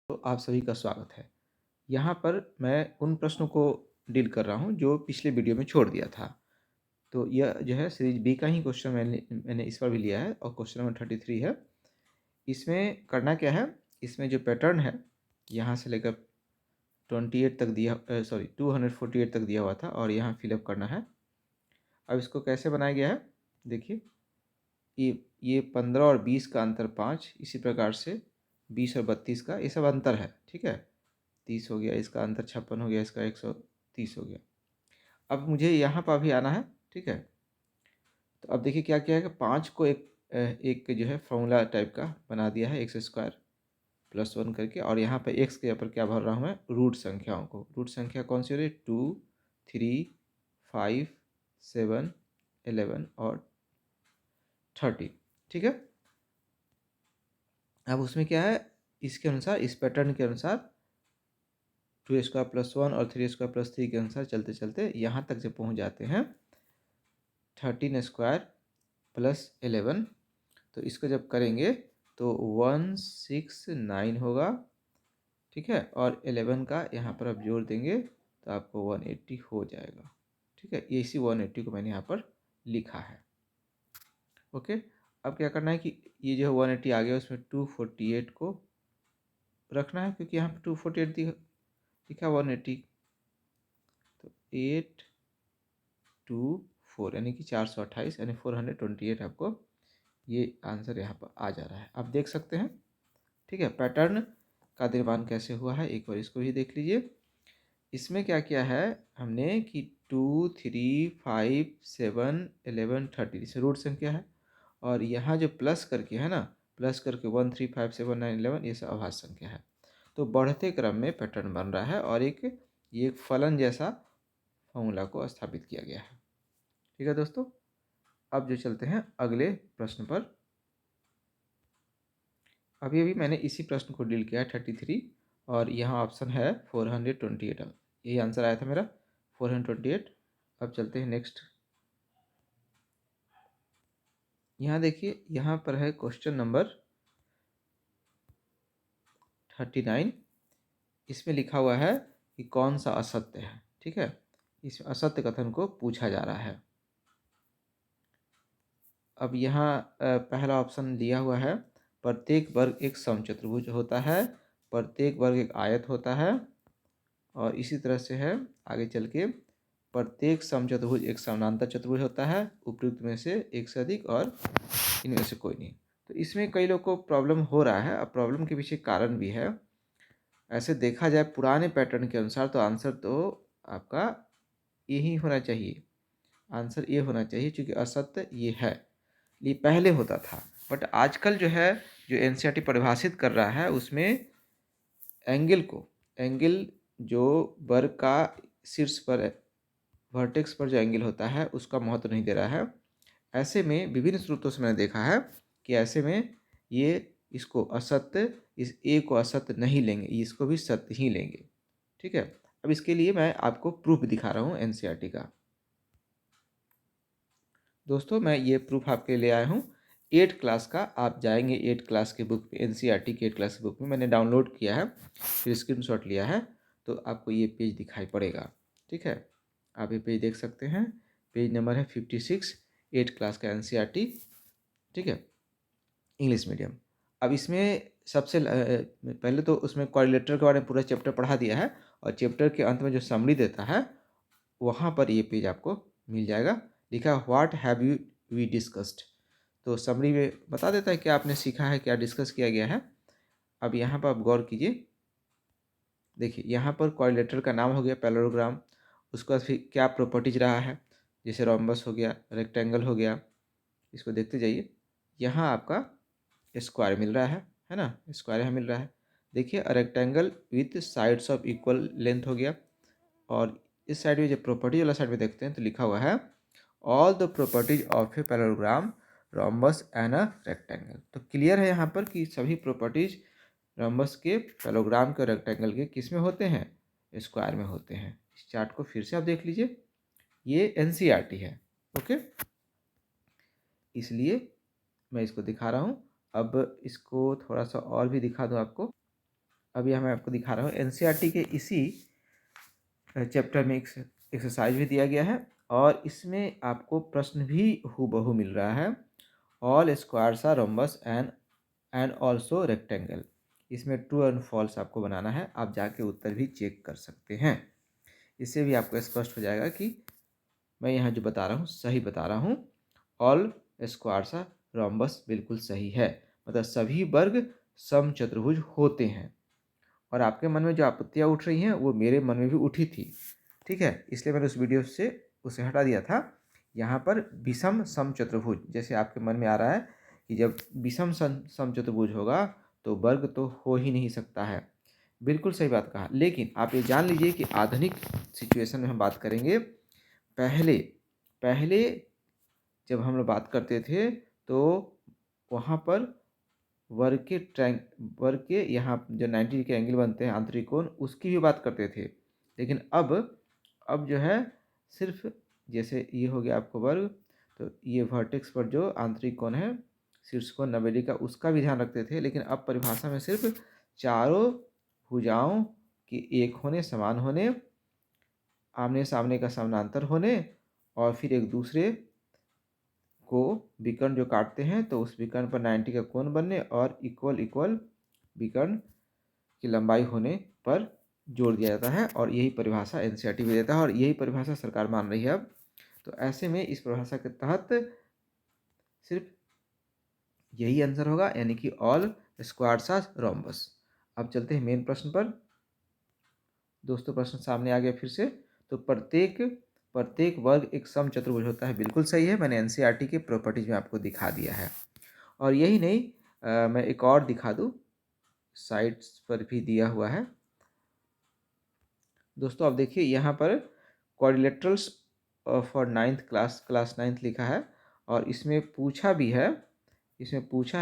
तो आप सभी का स्वागत है। यहाँ पर मैं उन प्रश्नों को डील कर रहा हूँ जो पिछले वीडियो में छोड़ दिया था। तो यह जो है सीरीज बी का ही क्वेश्चन मैंने इस बार भी लिया है और क्वेश्चन नंबर 33 है। इसमें करना क्या है, इसमें जो पैटर्न है यहाँ से लेकर 28 तक दिया, सॉरी 248 तक दिया हुआ था और यहाँ फिलअप करना है। अब इसको कैसे बनाया गया है, देखिए ये 15 और 20 का अंतर 5, इसी प्रकार से 20 और 32 का ये सब अंतर है, ठीक है। 30 हो गया, इसका अंतर 56 हो गया, इसका 130 हो गया। अब मुझे यहाँ पर भी आना है, ठीक है। तो अब देखिए क्या किया है कि 5 को एक जो है फॉर्मूला टाइप का बना दिया है, एक्स स्क्वायर प्लस 1 करके, और यहाँ पे एक्स के ऊपर क्या भर रहा हूँ मैं, रूट संख्याओं को। रूट संख्या कौन सी हो रही है, 2, 3, 5, 7, 11 और 30, ठीक है। अब उसमें क्या है, इसके अनुसार, इस पैटर्न के अनुसार 2² + 1 और 3² + 3 के अनुसार चलते चलते यहाँ तक जब पहुँच जाते हैं 13² + 11, तो इसको जब करेंगे तो 169 होगा, ठीक है। और 11 का यहाँ पर आप जोड़ देंगे तो आपको 180 हो जाएगा, ठीक है। ये इसी 180 को मैंने यहाँ पर लिखा है, ओके। अब क्या करना है कि ये जो है 180 आ गया, उसमें 248 को रखना है, क्योंकि यहाँ पर 248 लिखा 180, तो 8 2 4 यानी कि 428 यानी 428 आपको ये आंसर यहाँ पर आ जा रहा है, आप देख सकते हैं, ठीक है। पैटर्न का निर्माण कैसे हुआ है एक बार इसको भी देख लीजिए। इसमें क्या किया है हमने कि 2, 3, 5, 7, 11, 30 इसे रूट संख्या है, और यहाँ जो प्लस करके है ना, प्लस करके 1, 3, 5, 7, 9, 11 ये सब अभाज्य संख्या है। तो बढ़ते क्रम में पैटर्न बन रहा है और ये एक फलन जैसा फॉर्मूला को स्थापित किया गया है, ठीक है दोस्तों। अब जो चलते हैं अगले प्रश्न पर। अभी अभी मैंने इसी प्रश्न को डील किया है 33, और यहाँ ऑप्शन है 428, यही आंसर आया था मेरा 428। अब चलते हैं नेक्स्ट। यहाँ देखिए, यहाँ पर है क्वेश्चन नंबर 39। इसमें लिखा हुआ है कि कौन सा असत्य है, ठीक है। इस असत्य कथन को पूछा जा रहा है। अब यहाँ पहला ऑप्शन दिया हुआ है, प्रत्येक वर्ग एक समचतुर्भुज होता है, प्रत्येक वर्ग एक आयत होता है, और इसी तरह से है आगे चल के, प्रत्येक समचतुर्भुज एक समानांतर चतुर्भुज होता है, उपयुक्त में से एक से अधिक और इनमें से कोई नहीं। तो इसमें कई लोग को प्रॉब्लम हो रहा है। अब प्रॉब्लम के पीछे कारण भी है। ऐसे देखा जाए पुराने पैटर्न के अनुसार तो आंसर तो आपका यही होना चाहिए, आंसर ये होना चाहिए, क्योंकि असत्य ये है, ये पहले होता था। बट आजकल जो है, जो एनसीईआरटी परिभाषित कर रहा है उसमें एंगल जो वर्ग का शीर्ष पर, वर्टेक्स पर जो एंगल होता है उसका महत्व नहीं दे रहा है। ऐसे में विभिन्न स्रोतों से मैंने देखा है कि ऐसे में ये इसको असत्य, इस ए को असत्य नहीं लेंगे, इसको भी सत्य ही लेंगे, ठीक है। अब इसके लिए मैं आपको प्रूफ दिखा रहा हूँ एनसीईआरटी का। दोस्तों मैं ये प्रूफ आपके लिए आया हूँ 8 क्लास का। आप जाएंगे 8 क्लास के बुक पे, एनसीईआरटी की 8 क्लास की बुक में मैंने डाउनलोड किया है, फिर स्क्रीनशॉट लिया है, तो आपको ये पेज दिखाई पड़ेगा, ठीक है। आप ये पेज देख सकते हैं, पेज नंबर है 56, 8 क्लास का एनसीईआरटी, ठीक है, इंग्लिश मीडियम। अब इसमें सबसे पहले तो उसमें कोरिलेटर के बारे में पूरा चैप्टर पढ़ा दिया है, और चैप्टर के अंत में जो समरी देता है वहाँ पर ये पेज आपको मिल जाएगा, लिखा what have you we discussed. तो समरी में बता देता है क्या आपने सीखा है, क्या डिस्कस किया गया है। अब यहाँ पर आप गौर कीजिए, देखिए यहाँ पर कोरिलेटर का नाम हो गया, पैरेललोग्राम, उसका फिर क्या प्रॉपर्टीज रहा है, जैसे रोम्बस हो गया, रेक्टेंगल हो गया, इसको देखते जाइए। यहाँ आपका स्क्वायर मिल रहा है ना, स्क्वायर यहाँ मिल रहा है। देखिए rectangle with sides of equal length हो गया, और इस साइड में जब प्रॉपर्टी वाला साइड में देखते हैं तो लिखा हुआ है all the properties of a parallelogram, rhombus and a rectangle. तो क्लियर है यहाँ पर कि सभी प्रॉपर्टीज रोम्बस के, पैरेललोग्राम के, रेक्टेंगल के किस में होते हैं, स्क्वायर में होते हैं। इस चार्ट को फिर से आप देख लीजिए, ये एनसीईआरटी है, ओके, इसलिए मैं इसको दिखा रहा हूँ। अब इसको थोड़ा सा और भी दिखा दूँ आपको। अब यहाँ मैं आपको दिखा रहा हूँ एनसीईआरटी के इसी चैप्टर में एक एक्सरसाइज भी दिया गया है और इसमें आपको प्रश्न भी हूबहू मिल रहा है। All squares are rhombus and also rectangle. इसमें ट्रू एंड फॉल्स आपको बनाना है, आप जाके उत्तर भी चेक कर सकते हैं। इससे भी आपको स्पष्ट हो जाएगा कि मैं यहाँ जो बता रहा हूँ सही बता रहा हूँ। ऑल स्क्वायर्स आर रोम्बस बिल्कुल सही है, मतलब सभी वर्ग समचतुर्भुज होते हैं। और आपके मन में जो आपत्तियाँ उठ रही हैं वो मेरे मन में भी उठी थी, ठीक है, इसलिए मैंने उस वीडियो से उसे हटा दिया था। यहाँ पर विषम समचतुर्भुज जैसे आपके मन में आ रहा है कि जब विषम समचतुर्भुज होगा तो वर्ग तो हो ही नहीं सकता है। बिल्कुल सही बात कहा, लेकिन आप ये जान लीजिए कि आधुनिक सिचुएशन में हम बात करेंगे। पहले पहले जब हम लोग बात करते थे तो वहाँ पर वर्ग के यहाँ जो 90 के एंगल बनते हैं आंतरिक कोण, उसकी भी बात करते थे। लेकिन अब जो है सिर्फ जैसे ये हो गया आपको वर्ग, तो ये वर्टेक्स पर जो आंतरिक कोण है शीर्ष कोण 90 डिग्री का, उसका भी ध्यान रखते थे। लेकिन अब परिभाषा में सिर्फ चारों भुजाओं के एक होने, समान होने, आमने सामने का समानांतर होने, और फिर एक दूसरे को विकर्ण जो काटते हैं तो उस विकर्ण पर 90 का कोण बनने और इक्वल विकर्ण की लंबाई होने पर जोड़ दिया जाता है। और यही परिभाषा एनसीईआरटी भी देता है और यही परिभाषा सरकार मान रही है अब। तो ऐसे में इस परिभाषा के तहत सिर्फ यही आंसर होगा, यानी कि ऑल स्क्वायर्स आर रोम्बस। अब चलते हैं मेन प्रश्न पर। दोस्तों प्रश्न सामने आ गया फिर से। तो प्रत्येक वर्ग एक समचतुर्भुज होता है, बिल्कुल सही है, मैंने एनसीईआरटी के प्रॉपर्टीज में आपको दिखा दिया है। और यही नहीं, मैं एक और दिखा दूँ, साइट्स पर भी दिया हुआ है। दोस्तों आप देखिए यहाँ पर क्वाड्रिलेटरल्स फॉर क्लास 9th लिखा है और इसमें पूछा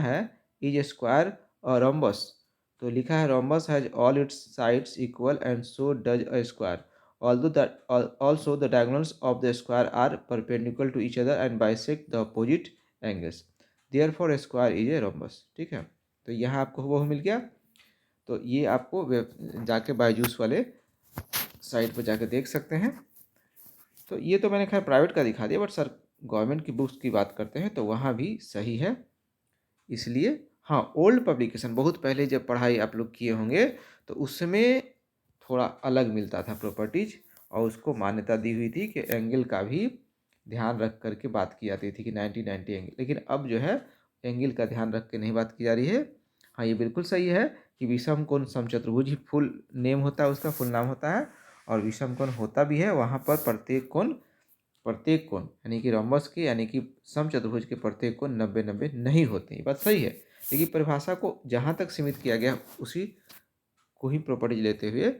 है इज स्क्वायर और रोम्बस। तो लिखा है rhombus has all it's sides equal and so does a square also the diagonals of the square are perpendicular to each other and bisect the opposite angles, therefore a square is a rhombus। ठीक है, तो यहाँ आपको वो मिल गया। तो ये आपको जाके बायजूस वाले साइट पर जाके देख सकते हैं। तो ये तो मैंने खैर प्राइवेट का दिखा दिया, बट सर गवर्नमेंट की बुक्स की बात करते हैं तो वहाँ भी सही है। इसलिए हाँ, ओल्ड पब्लिकेशन बहुत पहले जब पढ़ाई आप लोग किए होंगे तो उसमें थोड़ा अलग मिलता था प्रॉपर्टीज, और उसको मान्यता दी हुई थी कि एंगल का भी ध्यान रख करके बात की जाती थी कि 90 एंगल। लेकिन अब जो है एंगल का ध्यान रख के नहीं बात की जा रही है। हाँ, ये बिल्कुल सही है कि विषम कोण समचतुर्भुज ही फुल नेम होता है, उसका फुल नाम होता है। और विषम कोण होता भी है, वहाँ पर प्रत्येक कोण यानी कि रोम्बस के यानी कि समचतुर्भुज के प्रत्येक कोण 90 नहीं होते। ये बात सही है, लेकिन परिभाषा को जहाँ तक सीमित किया गया उसी को ही प्रॉपर्टीज लेते हुए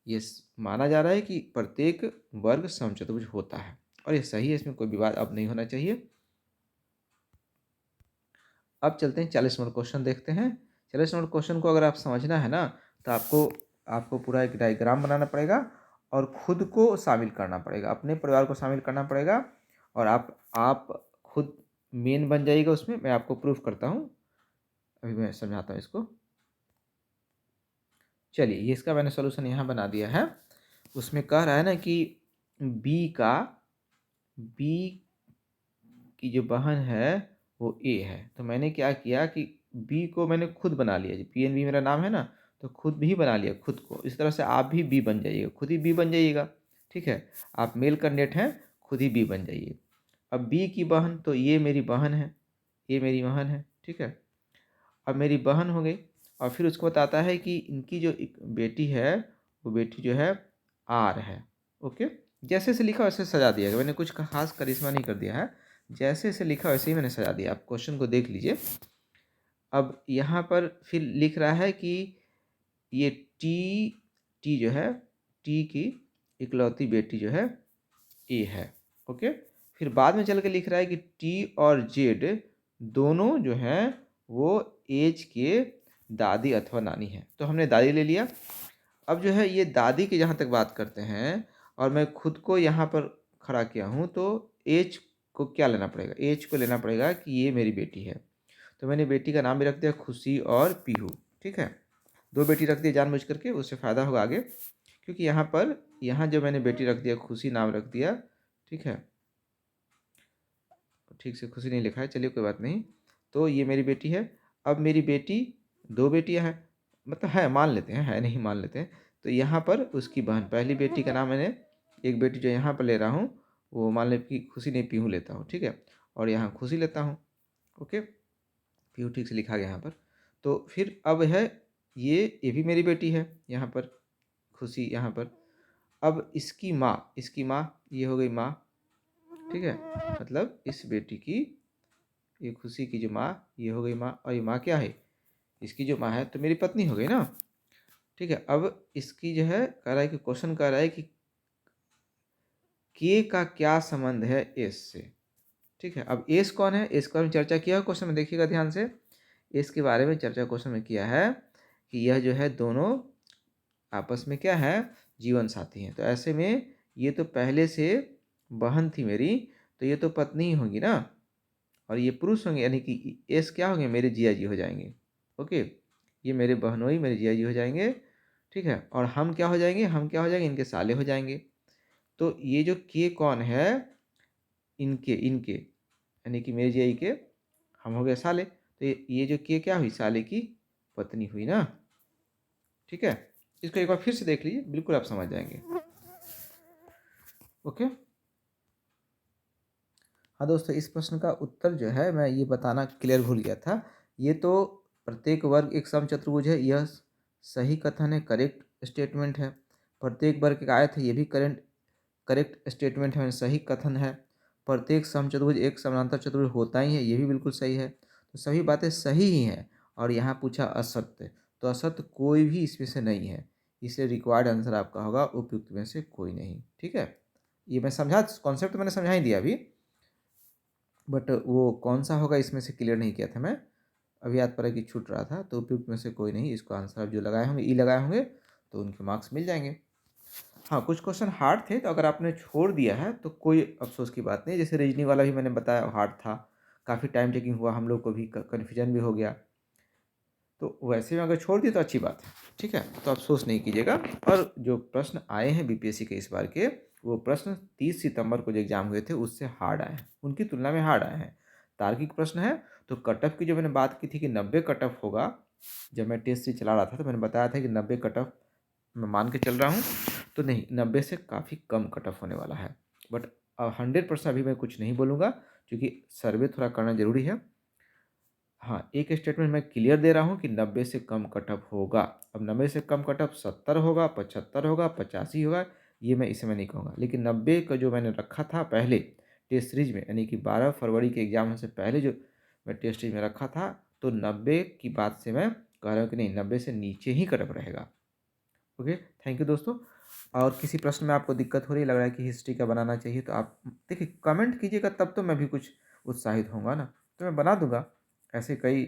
ये माना जा रहा है कि प्रत्येक वर्ग समचतुर्भुज होता है, और ये सही है, इसमें कोई विवाद अब नहीं होना चाहिए। अब चलते हैं 40 नंबर क्वेश्चन देखते हैं। 40 नंबर क्वेश्चन को अगर आप समझना है ना तो आपको पूरा एक डायग्राम बनाना पड़ेगा और खुद को शामिल करना पड़ेगा, अपने परिवार को शामिल करना पड़ेगा, और आप खुद मेन बन जाइएगा उसमें। मैं आपको प्रूफ करता हूँ, अभी मैं समझाता हूँ इसको। चलिए, ये इसका मैंने सोल्यूशन यहाँ बना दिया है। उसमें कह रहा है ना कि बी की जो बहन है वो ए है। तो मैंने क्या किया कि बी को मैंने खुद बना लिया, जी पी एन बी मेरा नाम है ना, तो खुद भी बना लिया खुद को। इस तरह से आप भी बी बन जाइएगा, खुद ही बी बन जाइएगा। ठीक है, आप मेल कैंडिडेट हैं, खुद ही बी बन जाइए। अब बी की बहन, तो ये मेरी बहन है, ये मेरी बहन है। ठीक है, अब मेरी बहन हो गई, और फिर उसको बताता है कि इनकी जो एक बेटी है वो बेटी जो है आर है। ओके, जैसे से लिखा वैसे सजा दिया गया, मैंने कुछ खास करिश्मा नहीं कर दिया है, जैसे से लिखा वैसे ही मैंने सजा दिया। आप क्वेश्चन को देख लीजिए। अब यहाँ पर फिर लिख रहा है कि ये टी जो है, टी की इकलौती बेटी जो है ए है। ओके, फिर बाद में चल के लिख रहा है कि टी और जेड दोनों जो हैं वो एज के दादी अथवा नानी है। तो हमने दादी ले लिया। अब जो है ये दादी की जहाँ तक बात करते हैं और मैं खुद को यहाँ पर खड़ा किया हूँ, तो एज को क्या लेना पड़ेगा, एज को लेना पड़ेगा कि ये मेरी बेटी है। तो मैंने बेटी का नाम भी रख दिया खुशी और पीहू। ठीक है, 2 बेटी रख दिया जानबूझ करके, उससे फ़ायदा होगा आगे। क्योंकि यहाँ जो मैंने बेटी रख दिया, खुशी नाम रख दिया, ठीक है? ठीक से खुशी नहीं लिखा है, चलिए कोई बात नहीं। तो ये मेरी बेटी है। अब मेरी बेटी 2 बेटियाँ हैं, मतलब है मान लेते हैं, है नहीं मान लेते हैं। तो यहाँ पर उसकी बहन, पहली बेटी का नाम मैंने, एक बेटी जो यहाँ पर ले रहा हूँ, वो मान लें कि खुशी नहीं पीहू लेता हूँ, ठीक है? और यहाँ खुशी लेता हूँ, ओके? पीहू ठीक से लिखा गया यहाँ पर। तो फिर अब है ये भी मेरी बेटी है, यहाँ पर खुशी यहाँ पर। अब इसकी माँ ये हो गई माँ, ठीक है? मतलब इस बेटी की, ये खुशी की जो माँ, ये हो गई माँ, और ये माँ क्या है? इसकी जो माँ है तो मेरी पत्नी हो गई ना, ठीक है? अब इसकी जो है कह रहा है कि क्वेश्चन कह रहा है कि के का क्या संबंध है एस से, ठीक है? अब एस कौन है? एस का हमने चर्चा किया है क्वेश्चन में, देखिएगा ध्यान से। एस के बारे में चर्चा क्वेश्चन में किया है कि यह जो है दोनों आपस में क्या है? जीवन साथी हैं। तो ऐसे में ये तो पहले से बहन थी मेरी, तो ये तो पत्नी ही होंगी ना, और ये पुरुष होंगे, यानी कि एस क्या होंगे? मेरे जिया जी हो जाएंगे, ओके? ये मेरे बहनोई मेरे जिया जी हो जाएंगे, ठीक है? और हम क्या हो जाएंगे? हम क्या हो जाएंगे? इनके साले हो जाएंगे। तो ये जो के कौन है? इनके इनके यानी कि मेरे जिया जी के, हम हो गए साले, तो ये जो के क्या हुई? साले की पत्नी हुई ना, ठीक है? इसको एक बार फिर से देख लीजिए, बिल्कुल आप समझ जाएंगे, ओके? हाँ दोस्तों, इस प्रश्न का उत्तर जो है मैं ये बताना क्लियर भूल गया था। ये तो प्रत्येक वर्ग एक समचतुर्भुज है, यह सही कथन है, करेक्ट स्टेटमेंट है। प्रत्येक वर्ग एक आयत है, ये भी करेक्ट स्टेटमेंट है, सही कथन है। प्रत्येक समचतुर्भुज एक समानांतर चतुर्भुज होता ही है, ये भी बिल्कुल सही है। तो सभी बातें सही ही हैं। और यहाँ पूछा असत्य, तो असत्य कोई भी इसमें से नहीं है, इसलिए रिक्वायर्ड आंसर आपका होगा उपयुक्त में से कोई नहीं, ठीक है? ये मैं समझा, कॉन्सेप्ट मैंने समझा ही दिया अभी, बट वो कौन सा होगा इसमें से क्लियर नहीं किया था मैं, अभी याद पड़ा कि छूट रहा था। तो उपयुक्त में से कोई नहीं, इसको आंसर जो लगाए होंगे, ई लगाए होंगे, तो उनके मार्क्स मिल जाएंगे। हाँ, कुछ क्वेश्चन हार्ड थे, तो अगर आपने छोड़ दिया है तो कोई अफसोस की बात नहीं। जैसे रीजनिंग वाला भी मैंने बताया हार्ड था, काफ़ी टाइम टेकिंग हुआ, हम लोग को भी कन्फ्यूजन भी हो गया। तो वैसे में अगर छोड़ दिए तो अच्छी बात है, ठीक है? तो अफसोस नहीं कीजिएगा। और जो प्रश्न आए हैं बीपीएससी के इस बार के, वो प्रश्न 30 सितंबर को जो एग्जाम हुए थे उससे हार्ड आए हैं, उनकी तुलना में हार्ड आए हैं। तार्किक प्रश्न है, तो कट ऑफ की जो मैंने बात की थी कि 90 कट ऑफ होगा, जब मैं टेस्ट सीरीज चला रहा था तो मैंने बताया था कि 90 कट ऑफ मैं मान के चल रहा हूँ। तो नहीं, 90 से काफ़ी कम कट ऑफ होने वाला है। बट 100% अभी मैं कुछ नहीं बोलूँगा, क्योंकि सर्वे थोड़ा करना ज़रूरी है। हाँ, एक स्टेटमेंट मैं क्लियर दे रहा हूँ कि 90 से कम कट ऑफ होगा। अब 90 से कम कट ऑफ 70 होगा, 75 होगा, 85 होगा, ये मैं इस समय नहीं कहूँगा। लेकिन 90 का जो मैंने रखा था पहले टेस्ट सीरीज में, यानी कि 12 फरवरी के एग्जाम से पहले जो मैं टेस्ट सीरीज में रखा था, तो 90 की बात से मैं कह रहा हूँ कि नहीं, 90 से नीचे ही कट ऑफ रहेगा। ओके, थैंक यू दोस्तों। और किसी प्रश्न में आपको दिक्कत हो रही, लग रहा है कि हिस्ट्री का बनाना चाहिए, तो आप देखिए कमेंट कीजिएगा, तब तो मैं भी कुछ उत्साहित होऊंगा ना, तो मैं बना दूंगा। ऐसे कई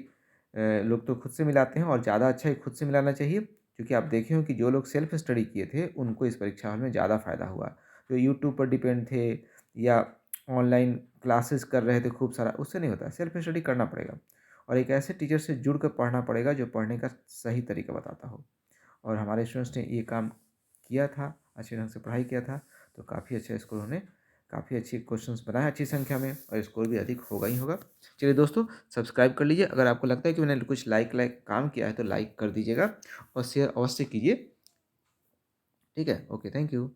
लोग तो खुद से मिलाते हैं, और ज़्यादा अच्छा ही खुद से मिलाना चाहिए, क्योंकि आप देखे हो कि जो लोग सेल्फ स्टडी किए थे उनको इस परीक्षा हॉल में ज़्यादा फायदा हुआ। जो यूट्यूब पर डिपेंड थे या ऑनलाइन क्लासेस कर रहे थे खूब सारा, उससे नहीं होता, सेल्फ स्टडी करना पड़ेगा। और एक ऐसे टीचर से जुड़ कर पढ़ना पड़ेगा जो पढ़ने का सही तरीका बताता हो। और हमारे स्टूडेंट्स ने ये काम किया था, अच्छे ढंग से पढ़ाई किया था, तो काफ़ी अच्छा स्कोर उन्होंने, काफ़ी अच्छी क्वेश्चंस बनाए अच्छी संख्या में, और स्कोर भी अधिक होगा ही होगा। चलिए दोस्तों, सब्सक्राइब कर लीजिए। अगर आपको लगता है कि मैंने कुछ लाइक काम किया है तो लाइक कर दीजिएगा, और शेयर अवश्य कीजिए, ठीक है? Okay, thank you.